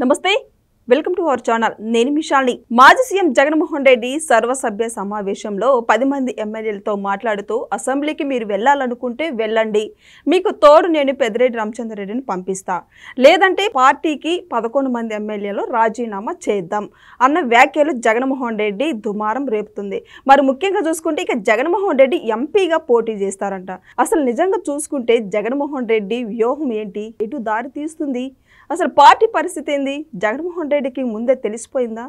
నమస్తే welcome to our channel నేను మిషాల్ని మాజీ సీఎం జగన్మోహన్ రెడ్డి సర్వసభ్య సమావేశంలో 10 మంది ఎమ్మెల్యేలతో మాట్లాడుతూ అసెంబ్లీకి మీరు వెళ్ళాలనుకుంటే వెళ్ళండి మీకు తోడు నేను పెద్దిరెడ్డి రామచంద్రారెడ్డిని పంపిస్తా లేదంటే పార్టీకి 11 మంది ఎమ్మెల్యేలు రాజీనామా చేద్దాం అన్న వ్యాఖ్యలు జగన్మోహన్ రెడ్డి దుమారం రేపుతుంది మరి ముఖ్యంగా చూసుకుంటే ఇక జగన్మోహన్ రెడ్డి ఎంపీగా పోటీ చేస్తారంట అసలు నిజంగా చూసుకుంటే జగన్మోహన్ రెడ్డి వ్యూహం ఏంటి ఎటు దారి తీస్తుంది అసలు పార్టీ పరిస్థితి ఏంది జగన్మోహన్ రెడ్డికి ముందే తెలిసిపోయిందా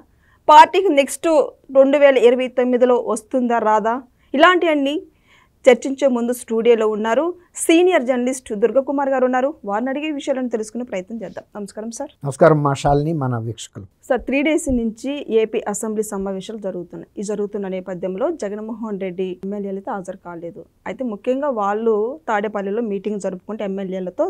పార్టీకి నెక్స్ట్ 2029లో వస్తుందా రాదా ఇలాంటివన్నీ చర్చించే ముందు స్టూడియోలో ఉన్నారు సీనియర్ జర్నలిస్ట్ దుర్గకుమార్ గారు ఉన్నారు వారిని అడిగే విషయాలను తెలుసుకునే ప్రయత్నం చేద్దాం నమస్కారం సార్ నమస్కారం మా శాలిని మన వీక్షకులు సార్ 3 days నుంచి ఏపీ అసెంబ్లీ సమావేశాలు జరుగుతున్నాయి ఈ జరుగుతున్న నేపథ్యంలో జగన్మోహన్ రెడ్డి ఎమ్మెల్యేలతో హాజరు కాలేదు అయితే ముఖ్యంగా వాళ్ళు తాడేపల్లిలో మీటింగ్ జరుపుకుంటే ఎమ్మెల్యేలతో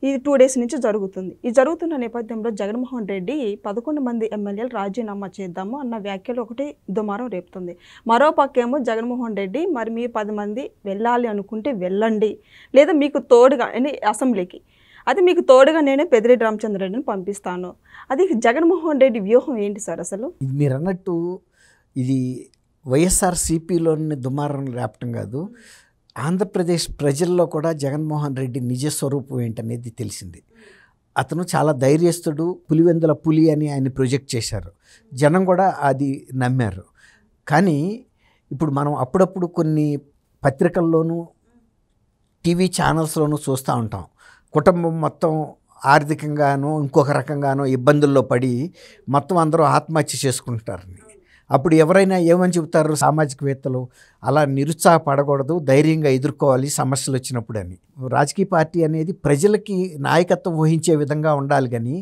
ఇది 2 days నుంచి జరుగుతుంది ఈ జరుగుతున్న నేపథ్యంలో జగన్మోహన్ రెడ్డి 11 మంది ఎమ్మెల్యేలు రాజీనామా చేద్దాము అన్న వ్యాఖ్యలు ఒకటి దుమారం రేపుతుంది మరో పక్కేమో జగన్మోహన్ రెడ్డి మరి మీ 10 మంది వెళ్ళాలి అనుకుంటే వెళ్ళండి లేదా మీకు తోడుగా అసెంబ్లీకి అది మీకు తోడుగా నేనే పెద్దిరెడ్డి రామచంద్రారెడ్డిని పంపిస్తాను అది జగన్మోహన్ రెడ్డి వ్యూహం ఏంటి సార్ అసలు ఇది మీరు అన్నట్టు ఇది వైఎస్ఆర్సీపీలోని దుమారం రేపటం కాదు ఆంధ్రప్రదేశ్ ప్రజల్లో కూడా జగన్మోహన్ రెడ్డి నిజ స్వరూపం ఏంటనేది తెలిసింది అతను చాలా ధైర్యస్తుడు పులివెందుల పులి అని ఆయన ప్రొజెక్ట్ చేశారు జనం కూడా అది నమ్మారు కానీ ఇప్పుడు మనం అప్పుడప్పుడు కొన్ని పత్రికల్లోనూ టీవీ ఛానల్స్లోనూ చూస్తూ ఉంటాం కుటుంబం మొత్తం ఆర్థికంగానో ఇంకొక రకంగానో ఇబ్బందుల్లో పడి మొత్తం అందరూ ఆత్మహత్య చేసుకుంటారని అప్పుడు ఎవరైనా ఏమని చెబుతారు సామాజికవేత్తలు అలా నిరుత్సాహపడకూడదు ధైర్యంగా ఎదుర్కోవాలి సమస్యలు వచ్చినప్పుడు అని రాజకీయ పార్టీ అనేది ప్రజలకి నాయకత్వం వహించే విధంగా ఉండాలి కానీ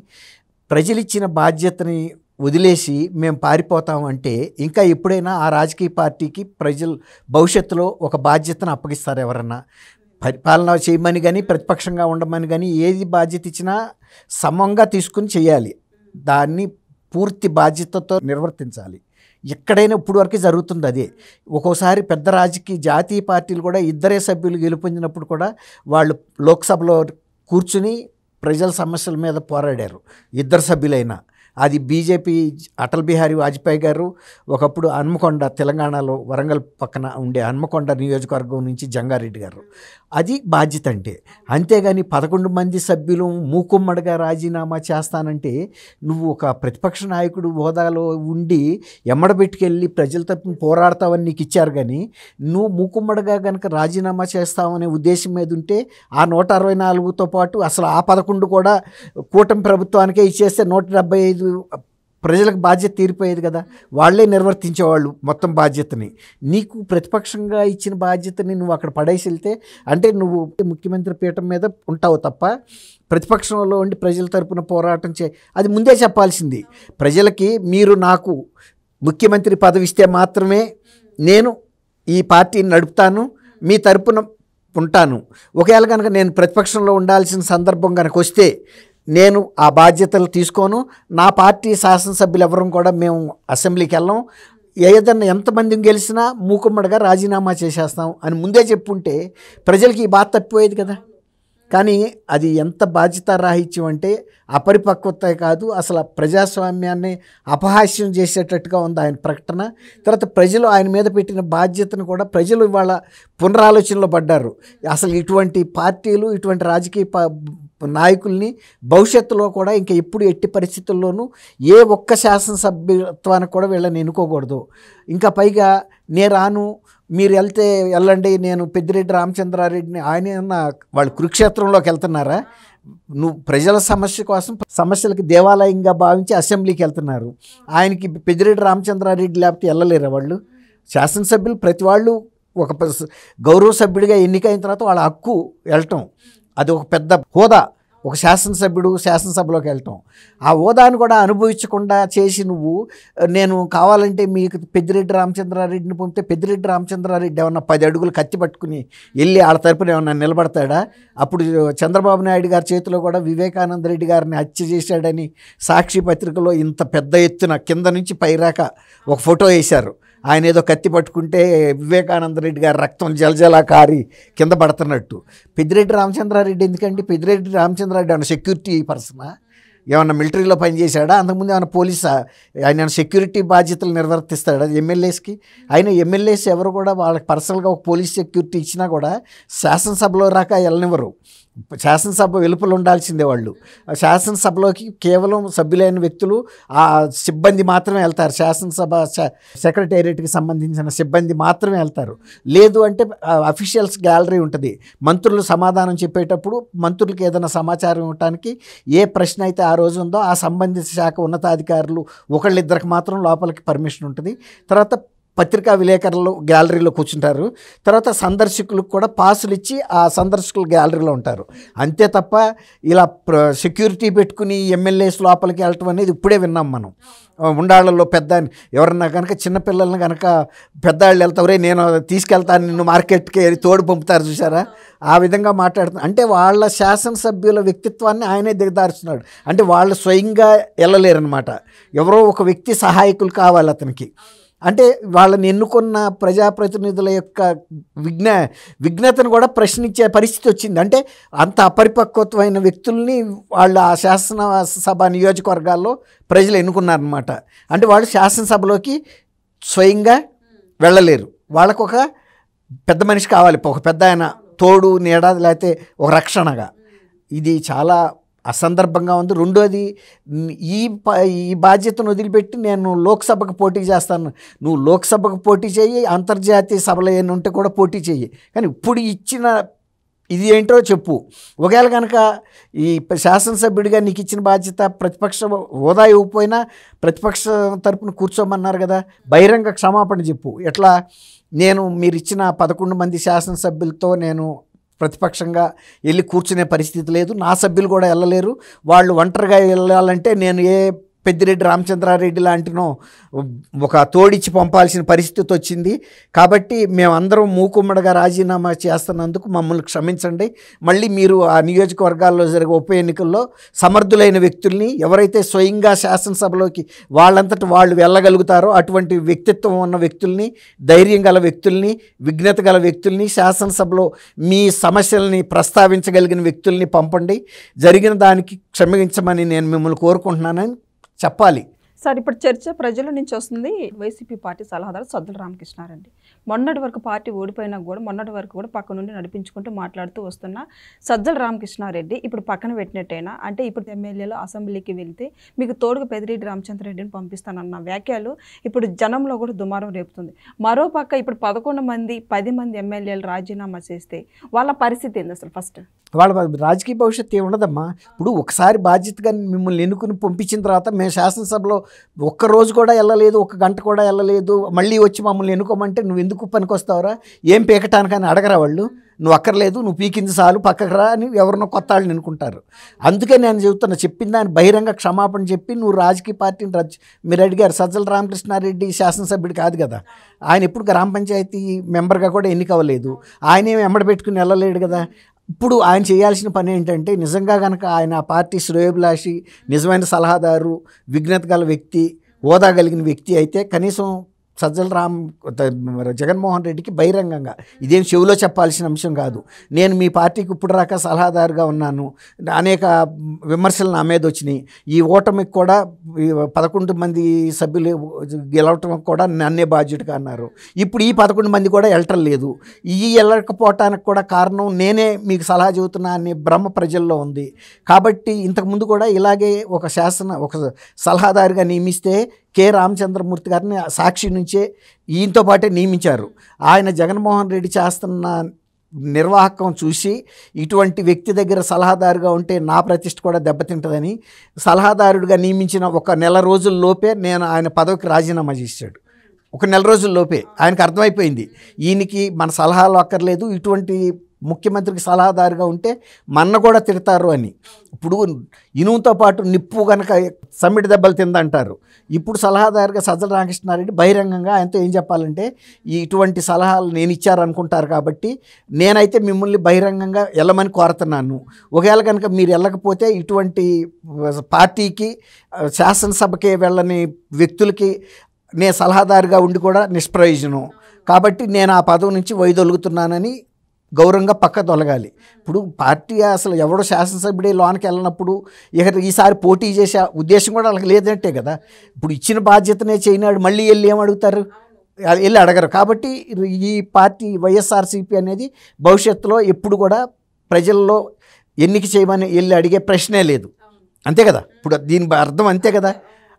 ప్రజలు ఇచ్చిన బాధ్యతని వదిలేసి మేము పారిపోతాం అంటే ఇంకా ఎప్పుడైనా ఆ రాజకీయ పార్టీకి ప్రజలు భవిష్యత్తులో ఒక బాధ్యతను అప్పగిస్తారు ఎవరన్నా పరిపాలన చేయమని కానీ ప్రతిపక్షంగా ఉండమని కానీ ఏది బాధ్యత ఇచ్చినా సమంగా తీసుకుని చేయాలి దాన్ని పూర్తి బాధ్యతతో నిర్వర్తించాలి ఎక్కడైనా ఇప్పుడు వరకు జరుగుతుంది అదే ఒక్కోసారి పెద్ద రాజకీయ జాతీయ పార్టీలు కూడా ఇద్దరే సభ్యులు గెలుపొందినప్పుడు కూడా వాళ్ళు లోక్సభలో కూర్చుని ప్రజల సమస్యల మీద పోరాడారు ఇద్దరు సభ్యులైనా అది బీజేపీ అటల్ బిహారీ వాజ్పేయి గారు ఒకప్పుడు హన్మకొండ తెలంగాణలో వరంగల్ పక్కన ఉండే హన్మకొండ నియోజకవర్గం నుంచి జంగారెడ్డి గారు అది బాధ్యత అంటే అంతేగాని 11 మంది సభ్యులు మూకుమ్మడిగా రాజీనామా చేస్తానంటే నువ్వు ఒక ప్రతిపక్ష నాయకుడు హోదాలో ఉండి ఎమ్మడబెట్టుకెళ్ళి ప్రజల తరపున పోరాడతావని నీకు ఇచ్చారు కానీ నువ్వు మూకుమ్మడిగా కనుక రాజీనామా చేస్తావనే ఉద్దేశం మీద ఉంటే ఆ 164తో పాటు అసలు ఆ 11 కూడా కూటమి ప్రభుత్వానికే ఇచ్చేస్తే 175 ప్రజలకు బాధ్యత తీరిపోయేది కదా వాళ్ళే నిర్వర్తించేవాళ్ళు మొత్తం బాధ్యతని నీకు ప్రతిపక్షంగా ఇచ్చిన బాధ్యతని నువ్వు అక్కడ పడేసి వెళ్తే అంటే నువ్వు ముఖ్యమంత్రి పీఠం మీద ఉంటావు తప్ప ప్రతిపక్షంలో ఉండి ప్రజల తరపున పోరాటం అది ముందే చెప్పాల్సింది ప్రజలకి మీరు నాకు ముఖ్యమంత్రి పదవి ఇస్తే మాత్రమే నేను ఈ పార్టీని నడుపుతాను మీ తరపున ఉంటాను ఒకవేళ కనుక నేను ప్రతిపక్షంలో ఉండాల్సిన సందర్భం కనుక వస్తే నేను ఆ బాధ్యతలు తీసుకోను నా పార్టీ శాసనసభ్యులు ఎవరు కూడా మేము అసెంబ్లీకి వెళ్ళాం ఏదన్నా ఎంతమందిని గెలిచినా మూకుమ్మడిగా రాజీనామా చేసేస్తాం అని ముందే చెప్పుంటే ప్రజలకి ఈ బాధ తప్పిపోయేది కదా కానీ అది ఎంత బాధ్యతారాహిత్యం అంటే అపరిపక్వత కాదు అసలు ప్రజాస్వామ్యాన్ని అపహాస్యం చేసేటట్టుగా ఉంది ఆయన ప్రకటన తర్వాత ప్రజలు ఆయన మీద పెట్టిన బాధ్యతను కూడా ప్రజలు ఇవాళ పునరాలోచనలో పడ్డారు అసలు ఇటువంటి పార్టీలు ఇటువంటి రాజకీయ నాయకుల్ని భవిష్యత్తులో కూడా ఇంకా ఎప్పుడు ఎట్టి పరిస్థితుల్లోనూ ఏ ఒక్క శాసనసభ్యత్వానికి కూడా వీళ్ళని ఎన్నుకోకూడదు ఇంకా పైగా నేను రాను మీరు వెళ్తే వెళ్ళండి నేను పెద్దిరెడ్డి రామచంద్రారెడ్డిని ఆయన వాళ్ళు కురుక్షేత్రంలోకి వెళ్తున్నారా నువ్వు ప్రజల సమస్య కోసం సమస్యలకి దేవాలయంగా భావించి అసెంబ్లీకి వెళ్తున్నారు ఆయనకి పెద్దిరెడ్డి రామచంద్రారెడ్డి లేకపోతే వెళ్ళలేరా వాళ్ళు శాసనసభ్యులు ప్రతి వాళ్ళు ఒక గౌరవ సభ్యుడిగా ఎన్నికైన తర్వాత వాళ్ళ హక్కు వెళ్ళటం అది ఒక పెద్ద హోదా ఒక శాసనసభ్యుడు శాసనసభలోకి వెళ్ళటం ఆ హోదాను కూడా అనుభవించకుండా చేసి నువ్వు నేను కావాలంటే మీకు పెద్దిరెడ్డి రామచంద్రారెడ్డిని పంపితే పెద్దిరెడ్డి రామచంద్రారెడ్డి ఏమన్నా 10 అడుగులు కత్తి పట్టుకుని వెళ్ళి ఆడ తరపున ఏమన్నా నిలబడతాడా అప్పుడు చంద్రబాబు నాయుడు గారి చేతిలో కూడా వివేకానంద రెడ్డి గారిని హత్య చేశాడని సాక్షి పత్రికలో ఇంత పెద్ద ఎత్తున కింద నుంచి పైరాక ఒక ఫోటో వేశారు ఆయన ఏదో కత్తి పట్టుకుంటే వివేకానంద రెడ్డి గారి రక్తం జలజలా కారి కింద పడుతున్నట్టు పెద్దిరెడ్డి రామచంద్రారెడ్డి ఎందుకంటే పెద్దిరెడ్డి రామచంద్రారెడ్డి అన్న సెక్యూరిటీ పర్సనా ఏమన్నా మిలిటరీలో పనిచేశాడా, అంతకుముందు ఏమైనా పోలీసా, ఆయన సెక్యూరిటీ బాధ్యతలు నిర్వర్తిస్తాడా ఎమ్మెల్యేస్కి? ఆయన ఎమ్మెల్యేస్ ఎవరు కూడా వాళ్ళకి పర్సనల్గా ఒక పోలీస్ సెక్యూరిటీ ఇచ్చినా కూడా శాసనసభలో రాక వెళ్ళనివ్వరు. శాసనసభ వెలుపల ఉండాల్సిందే వాళ్ళు. శాసనసభలోకి కేవలం సభ్యులైన వ్యక్తులు, ఆ సిబ్బంది మాత్రమే వెళ్తారు. శాసనసభ సెక్రటేరియట్కి సంబంధించిన సిబ్బంది మాత్రమే వెళ్తారు. లేదు అంటే అఫీషియల్స్ గ్యాలరీ ఉంటుంది. మంత్రులు సమాధానం చెప్పేటప్పుడు మంత్రులకి ఏదైనా సమాచారం ఇవ్వడానికి ఏ ప్రశ్న అయితే ఆ రోజు ఉందో ఆ సంబంధిత శాఖ ఉన్నతాధికారులు ఒకళ్ళిద్దరికి మాత్రం లోపలికి పర్మిషన్ ఉంటుంది. తర్వాత పత్రికా విలేకరులు గ్యాలరీలో కూర్చుంటారు. తర్వాత సందర్శకులకు కూడా పాసులు ఇచ్చి ఆ సందర్శకులు గ్యాలరీలో ఉంటారు. అంతే తప్ప ఇలా సెక్యూరిటీ పెట్టుకుని ఎమ్మెల్యేస్ లోపలికి వెళ్ళటం అనేది ఇప్పుడే విన్నాం మనం. ఉండాళ్ళలో పెద్ద ఎవరన్నా కనుక చిన్నపిల్లల్ని కనుక పెద్దవాళ్ళు వెళ్తారే, నేను తీసుకెళ్తాను నిన్ను మార్కెట్కి తోడు పంపుతారు చూసారా, ఆ విధంగా మాట్లాడుతున్నారు. అంటే వాళ్ళ శాసనసభ్యుల వ్యక్తిత్వాన్ని ఆయనే దిగదారుస్తున్నాడు. అంటే వాళ్ళు స్వయంగా వెళ్ళలేరనమాట. ఎవరో ఒక వ్యక్తి సహాయకులు కావాలి అతనికి. అంటే వాళ్ళని ఎన్నుకున్న ప్రజాప్రతినిధుల యొక్క విజ్ఞతను కూడా ప్రశ్నించే పరిస్థితి వచ్చింది. అంటే అంత అపరిపక్వమైన వ్యక్తుల్ని వాళ్ళు ఆ శాసనసభ నియోజకవర్గాల్లో ప్రజలు ఎన్నుకున్నారనమాట. అంటే వాళ్ళు శాసనసభలోకి స్వయంగా వెళ్ళలేరు. వాళ్ళకు ఒక పెద్ద మనిషి కావాలి, ఒక పెద్ద ఆయన తోడు నీడ, లేకపోతే ఒక రక్షణగా. ఇది చాలా అసందర్భంగా ఉంది. రెండోది, ఈ బాధ్యతను వదిలిపెట్టి నేను లోక్సభకు పోటీ చేస్తాను. నువ్వు లోక్సభకు పోటీ చేయి, అంతర్జాతీయ సభలు ఏమి ఉంటే కూడా పోటీ చేయి, కానీ ఇప్పుడు ఇచ్చిన ఇది ఏంటో చెప్పు. ఒకవేళ కనుక ఈ శాసనసభ్యుడిగా నీకు ఇచ్చిన బాధ్యత ప్రతిపక్ష హోదా ఇవ్వకపోయినా ప్రతిపక్ష తరపున కూర్చోమన్నారు కదా, బహిరంగ క్షమాపణ చెప్పు. ఎట్లా, మీరు ఇచ్చిన 11 మంది శాసనసభ్యులతో నేను ప్రతిపక్షంగా వెళ్ళి కూర్చునే పరిస్థితి లేదు, నా సభ్యులు కూడా వెళ్ళలేరు, వాళ్ళు ఒంటరిగా వెళ్ళాలంటే నేను పెద్దిరెడ్డి రామచంద్రారెడ్డి లాంటినో ఒక తోడిచ్చి పంపాల్సిన పరిస్థితి వచ్చింది. కాబట్టి మేమందరం మూకుమ్మడిగా రాజీనామా చేస్తున్నందుకు మమ్మల్ని క్షమించండి. మళ్ళీ మీరు ఆ నియోజకవర్గాల్లో జరిగే ఉప ఎన్నికల్లో సమర్థులైన వ్యక్తుల్ని, ఎవరైతే స్వయంగా శాసనసభలోకి వాళ్ళంతటి వాళ్ళు వెళ్ళగలుగుతారో అటువంటి వ్యక్తిత్వం ఉన్న వ్యక్తుల్ని, ధైర్యం గల వ్యక్తుల్ని, విఘ్నత గల వ్యక్తుల్ని, శాసనసభలో మీ సమస్యల్ని ప్రస్తావించగలిగిన వ్యక్తుల్ని పంపండి. జరిగిన దానికి క్షమించమని నేను మిమ్మల్ని కోరుకుంటున్నానని చెప్పాలి. సార్, ఇప్పుడు చర్చ ప్రజల నుంచి వస్తుంది. వైసీపీ పార్టీ సలహాదారు సజ్జల రామకృష్ణారెడ్డి మొన్నటి వరకు పార్టీ ఓడిపోయినా కూడా మొన్నటి వరకు కూడా పక్క నుండి నడిపించుకుంటూ మాట్లాడుతూ వస్తున్న సజ్జల రామకృష్ణారెడ్డి ఇప్పుడు పక్కన పెట్టినట్టేనా? అంటే ఇప్పుడు ఎమ్మెల్యేలు అసెంబ్లీకి వెళ్తే మీకు తోడుగా పెద్దిరెడ్డి రామచంద్రారెడ్డిని పంపిస్తానన్న వ్యాఖ్యలు ఇప్పుడు జనంలో కూడా దుమారం రేపుతుంది. మరోపక్క ఇప్పుడు 11 మంది 10 మంది ఎమ్మెల్యేలు రాజీనామా చేస్తే వాళ్ళ పరిస్థితి ఏంది అసలు? ఫస్ట్ వాళ్ళ రాజకీయ భవిష్యత్తు ఏముండదమ్మా. ఇప్పుడు ఒకసారి బాధ్యతగా మిమ్మల్ని ఎన్నుకుని పంపించిన తర్వాత మేము శాసనసభలో ఒక్కరోజు కూడా వెళ్ళలేదు, 1 గంట కూడా వెళ్ళలేదు, మళ్ళీ వచ్చి మమ్మల్ని ఎన్నుకోమంటే నువ్వు ఎందుకు పనికొస్తావురా, ఏం పీకటానికని అడగరా వాళ్ళు? నువ్వు అక్కర్లేదు, నువ్వు పీకింది చాలు, పక్కకు రా అని ఎవరినో కొత్త వాళ్ళని ఎన్నుకుంటారు. అందుకే నేను చెబుతున్నా, చెప్పిన దాన్ని బహిరంగ క్షమాపణ చెప్పి నువ్వు రాజకీయ పార్టీని మీరు అడిగారు, సజ్జల రామకృష్ణారెడ్డి శాసనసభ్యుడు కాదు కదా, ఆయన ఎప్పుడు గ్రామ పంచాయతీ మెంబర్గా కూడా ఎన్నికవ్వలేదు, ఆయనేమి వెంబడి పెట్టుకుని వెళ్ళలేడు కదా. ఇప్పుడు ఆయన చేయాల్సిన పని ఏంటంటే, నిజంగా కనుక ఆయన పార్టీ శ్రేయోభిలాషి, నిజమైన సలహాదారు, విఘ్నత గల వ్యక్తి, హోదా కలిగిన వ్యక్తి అయితే కనీసం జగన్మోహన్ రెడ్డికి బహిరంగంగా, ఇదేం చెవిలో చెప్పాల్సిన అంశం కాదు, నేను మీ పార్టీకి ఇప్పుడు రాక సలహాదారుగా ఉన్నాను, అనేక విమర్శలు నా మీద వచ్చినాయి, ఈ ఓటమికి కూడా 11 మంది సభ్యులు గెలవటం కూడా నన్నే బాధ్యతగా అన్నారు, ఇప్పుడు ఈ 11 మంది కూడా వెళ్ళటం లేదు, వెళ్ళకపోవటానికి కూడా కారణం నేనే మీకు సలహా చెబుతున్నా అనే భ్రమ ప్రజల్లో ఉంది. కాబట్టి ఇంతకుముందు కూడా ఇలాగే ఒక సలహాదారుగా నియమిస్తే కె రామచంద్రమూర్తి గారిని సాక్షి నుంచే ఈయనతో పాటే నియమించారు. ఆయన జగన్మోహన్ రెడ్డి చేస్తున్న నిర్వాహకం చూసి ఇటువంటి వ్యక్తి దగ్గర సలహాదారుగా ఉంటే నా ప్రతిష్ట కూడా దెబ్బతింటుందని సలహాదారుడిగా నియమించిన 1 నెల రోజుల్లోపే నేను ఆయన పదవికి రాజీనామా చేశాడు. 1 నెల రోజుల్లోపే ఆయనకు అర్థమైపోయింది, ఈయనకి మన సలహాలు అక్కర్లేదు, ఇటువంటి ముఖ్యమంత్రికి సలహాదారుగా ఉంటే మన్న కూడా తిడతారు అని. ఇప్పుడు ఇనుముతో పాటు నిప్పు కనుక సమ్మిడి దెబ్బలు తిందంటారు. ఇప్పుడు సలహాదారుగా సజ్జల రామకృష్ణారెడ్డి బహిరంగంగా ఆయనతో ఏం చెప్పాలంటే, ఇటువంటి సలహాలు నేను ఇచ్చారనుకుంటారు కాబట్టి నేనైతే మిమ్మల్ని బహిరంగంగా వెళ్ళమని కోరుతున్నాను, ఒకవేళ కనుక మీరు వెళ్ళకపోతే ఇటువంటి పార్టీకి శాసనసభకే వెళ్ళని వ్యక్తులకి నేను సలహాదారుగా ఉండి కూడా నిష్ప్రయోజనం, కాబట్టి నేను ఆ పదవి నుంచి వైదొలుగుతున్నానని గౌరవంగా పక్క తొలగాలి. ఇప్పుడు పార్టీ అసలు ఎవడో శాసనసభ్యుడే లోనికి వెళ్ళినప్పుడు ఇక ఈసారి పోటీ చేసే ఉద్దేశం కూడా వాళ్ళకి లేదంటే కదా. ఇప్పుడు ఇచ్చిన బాధ్యతనే చేయనాడు మళ్ళీ వెళ్ళి ఏమడుగుతారు, వెళ్ళి అడగరు. కాబట్టి ఈ పార్టీ వైఎస్ఆర్సీపీ అనేది భవిష్యత్తులో ఎప్పుడు కూడా ప్రజల్లో ఎన్నిక చేయమని వెళ్ళి అడిగే ప్రశ్నే లేదు, అంతే కదా. ఇప్పుడు దీని అర్థం అంతే కదా.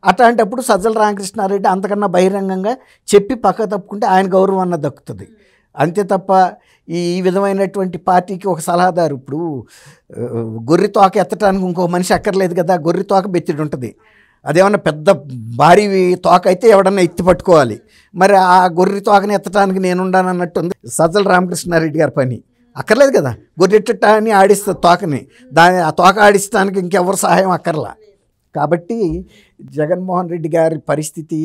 అట్లాంటప్పుడు సజ్జల రామకృష్ణారెడ్డి అంతకన్నా బహిరంగంగా చెప్పి పక్క తప్పుకుంటే ఆయన గౌరవం అన్న దక్కుతుంది, అంతే తప్ప ఈ విధమైనటువంటి పార్టీకి ఒక సలహాదారు. ఇప్పుడు గొర్రె తోక ఎత్తడానికి ఇంకో మనిషి అక్కర్లేదు కదా, గొర్రె తోక బెత్తిడి ఉంటుంది. అదేమన్నా పెద్ద భారీ తోక అయితే ఎవడన్నా ఎత్తి పట్టుకోవాలి. మరి ఆ గొర్రె తోకని ఎత్తడానికి నేనుండానన్నట్టుంది సజ్జల రామకృష్ణారెడ్డి గారి పని. అక్కర్లేదు కదా, గొర్రెట్ట అని ఆడిస్తుంది తోకని, ఆ తోక ఆడిస్తానికి ఇంకెవరు సహాయం అక్కర్లా. కాబట్టి జగన్మోహన్ రెడ్డి గారి పరిస్థితి,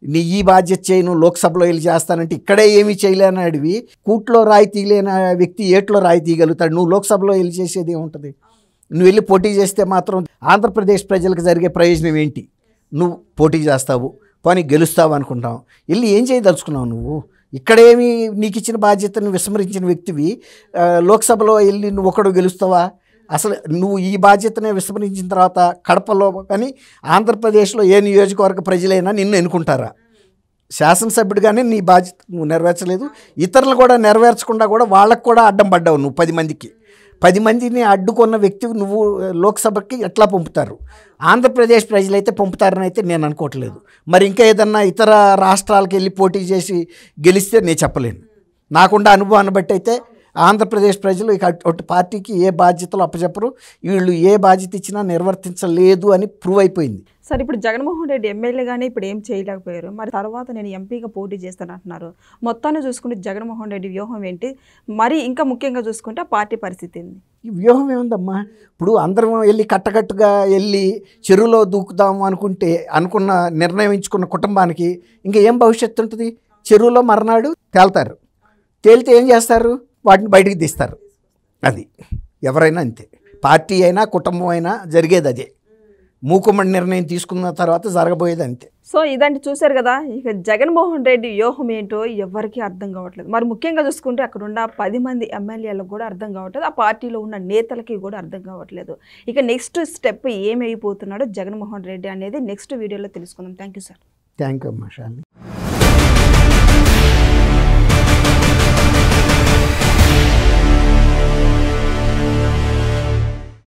నీ ఈ బాధ్యత చేయను లోక్సభలో వెళ్ళి చేస్తానంటే ఇక్కడే ఏమీ చేయలేని అడివి, కూట్లో రాయి తీయలేని వ్యక్తి ఏట్లో రాయి తీయగలుగుతాడు. నువ్వు లోక్సభలో వెళ్ళి చేసేది ఏముంటుంది? నువ్వు వెళ్ళి పోటీ చేస్తే మాత్రం ఆంధ్రప్రదేశ్ ప్రజలకు జరిగే ప్రయోజనం ఏంటి? నువ్వు పోటీ చేస్తావు, పోనీ గెలుస్తావు అనుకుంటావు, వెళ్ళి ఏం చేయదలుచుకున్నావు నువ్వు? ఇక్కడేమి నీకు ఇచ్చిన బాధ్యతను విస్మరించిన వ్యక్తివి లోక్సభలో వెళ్ళి నువ్వు ఒకడు గెలుస్తావా? అసలు నువ్వు ఈ బాధ్యతనే విస్మరించిన తర్వాత కడపలో కానీ ఆంధ్రప్రదేశ్లో ఏ నియోజకవర్గ ప్రజలైనా నిన్ను ఎన్నుకుంటారా? శాసనసభ్యుడిగానే నీ బాధ్యత నువ్వు నెరవేర్చలేదు, ఇతరులు కూడా నెరవేర్చకుండా కూడా వాళ్ళకు కూడా అడ్డం పడ్డావు నువ్వు. 10 మందిని అడ్డుకున్న వ్యక్తివి నువ్వు లోక్సభకి ఎట్లా పంపుతారు? ఆంధ్రప్రదేశ్ ప్రజలైతే పంపుతారని అయితే నేను అనుకోవట్లేదు. మరి ఇంకా ఏదన్నా ఇతర రాష్ట్రాలకు వెళ్ళి పోటీ చేసి గెలిస్తే నేను చెప్పలేను. నాకుండా అనుభవాన్ని బట్టి అయితే ఆంధ్రప్రదేశ్ ప్రజలు ఇక అటు పార్టీకి ఏ బాధ్యతలు అప్పచెప్పరు, వీళ్ళు ఏ బాధ్యత ఇచ్చినా నిర్వర్తించలేదు అని ప్రూవ్ అయిపోయింది. సార్ ఇప్పుడు జగన్మోహన్ రెడ్డి ఎమ్మెల్యేగానే ఇప్పుడు ఏం చేయలేకపోయారు, మరి తర్వాత నేను ఎంపీగా పోటీ చేస్తానంటున్నారు. మొత్తాన్ని చూసుకుంటే జగన్మోహన్ రెడ్డి వ్యూహం ఏంటి, మరి ఇంకా ముఖ్యంగా చూసుకుంటే ఆ పార్టీ పరిస్థితి ఏంది? ఈ వ్యూహం ఏముందమ్మా, ఇప్పుడు అందరం వెళ్ళి కట్టకట్టుగా వెళ్ళి చెరువులో దూకుదాము అనుకున్న నిర్ణయించుకున్న కుటుంబానికి ఇంకా ఏం భవిష్యత్తు ఉంటుంది? చెరువులో మర్నాడు తేల్తారు, తేలితే ఏం చేస్తారు? వాటిని బయటికి తీస్తారు. అది ఎవరైనా అంతే, పార్టీ అయినా కుటుంబం అయినా జరిగేది అదే. మూకుమ్మడి నిర్ణయం తీసుకున్న తర్వాత జరగబోయేది అంతే. సో ఇదంటే చూశారు కదా, ఇక జగన్మోహన్ రెడ్డి వ్యూహం ఏంటో ఎవరికి అర్థం కావట్లేదు. మరి ముఖ్యంగా చూసుకుంటే అక్కడ ఉన్న 10 మంది ఎమ్మెల్యేలకు కూడా అర్థం కావట్లేదు, ఆ పార్టీలో ఉన్న నేతలకి కూడా అర్థం కావట్లేదు. ఇక నెక్స్ట్ స్టెప్ ఏమైపోతున్నాడో జగన్మోహన్ రెడ్డి అనేది నెక్స్ట్ వీడియోలో తెలుసుకుందాం. Thank you sir. Thank you అమ్మా శాలిని.